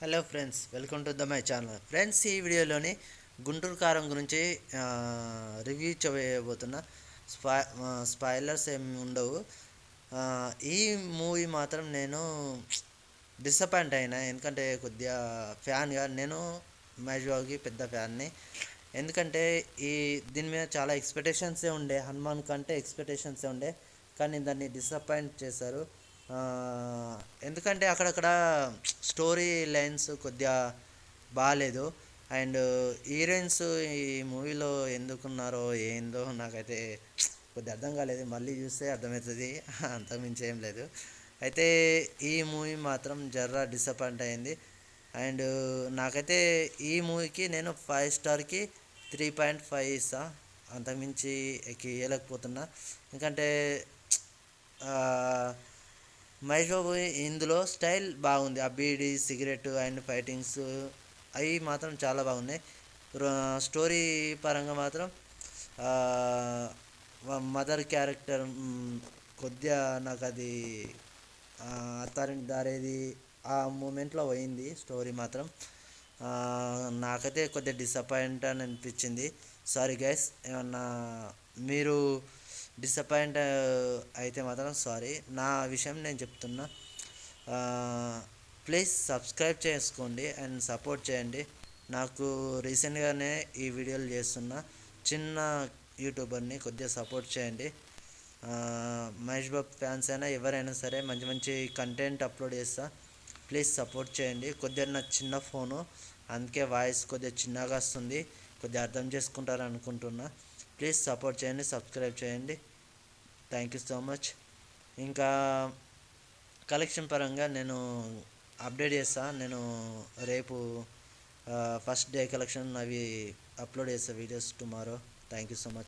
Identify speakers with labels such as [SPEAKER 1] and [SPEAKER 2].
[SPEAKER 1] Hello friends, welcome to my channel. Friends, ఈ వీడియోలోని గుంటూరు కారం గురించి రివ్యూ చేయబోతున్నా. స్పాయిలర్స్ ఏమి ఉండవు. ఆ, ఈ మూవీ మాత్రం నేను డిసప్పాయింట్ అయినా, ఎందుకంటే కొద్దిగా ఫ్యాన్గా నేను మహేష్ బాబుకి పెద్ద ఫ్యాన్ని. ఎందుకంటే ఈ దీని మీద చాలా ఎక్స్పెక్టేషన్సే ఉండే, హనుమాన్ కంటే ఎక్స్పెక్టేషన్సే ఉండే, కానీ దాన్ని డిసప్పాయింట్ చేశారు. ఆ, ఎందుకంటే అక్కడక్కడ స్టోరీ లైన్స్ కొద్దిగా బాగాలేదు. అండ్ హీరోయిన్స్ ఈ మూవీలో ఎందుకున్నారో ఏందో నాకైతే కొద్దిగా అర్థం కాలేదు. మళ్ళీ చూస్తే అర్థమవుతుంది. అంతకుమించి ఏం లేదు. అయితే ఈ మూవీ మాత్రం జర్రా డిసప్పాయింట్ అయింది. అండ్ నాకైతే ఈ మూవీకి నేను 5 స్టార్కి 3.5 ఇస్తా. అంతకుమించి ఇవ్వలేకపోతున్నా. ఎందుకంటే మహేష్ బాబు ఇందులో స్టైల్ బాగుంది. ఆ బీడీ సిగరెట్ అండ్ ఫైటింగ్స్ అవి మాత్రం చాలా బాగున్నాయి. స్టోరీ పరంగా మాత్రం మదర్ క్యారెక్టర్ కొద్దిగా నాకు అది అత్తారింటి దారేది ఆ మూమెంట్లో పోయింది. స్టోరీ మాత్రం నాకైతే కొద్దిగా డిసప్పాయింట్ అని అనిపించింది. సారీ గైస్, ఏమన్నా మీరు డిసప్పాయింట్ అయితే మాత్రం సారీ. నా విషయం నేను చెప్తున్నా. ప్లీజ్ సబ్స్క్రైబ్ చేసుకోండి అండ్ సపోర్ట్ చేయండి. నాకు రీసెంట్గానే ఈ వీడియోలు చేస్తున్నా, చిన్న యూట్యూబర్ని, కొద్దిగా సపోర్ట్ చేయండి. మహేష్ బాబు ఫ్యాన్స్ అయినా ఎవరైనా సరే మంచి మంచి కంటెంట్ అప్లోడ్ చేస్తా. ప్లీజ్ సపోర్ట్ చేయండి. కొద్దిగా నా చిన్న ఫోను, అందుకే వాయిస్ కొద్దిగా చిన్నగా వస్తుంది. కొద్దిగా అర్థం చేసుకుంటారు అనుకుంటున్నా. ప్లీజ్ సపోర్ట్ చేయండి, సబ్స్క్రైబ్ చేయండి. Thank you so much. ఇంకా కలెక్షన్ పరంగా నేను అప్డేట్ చేస్తాను. నేను రేపు ఫస్ట్ డే కలెక్షన్ అవి అప్లోడ్ చేస్తా videos tomorrow. Thank you so much.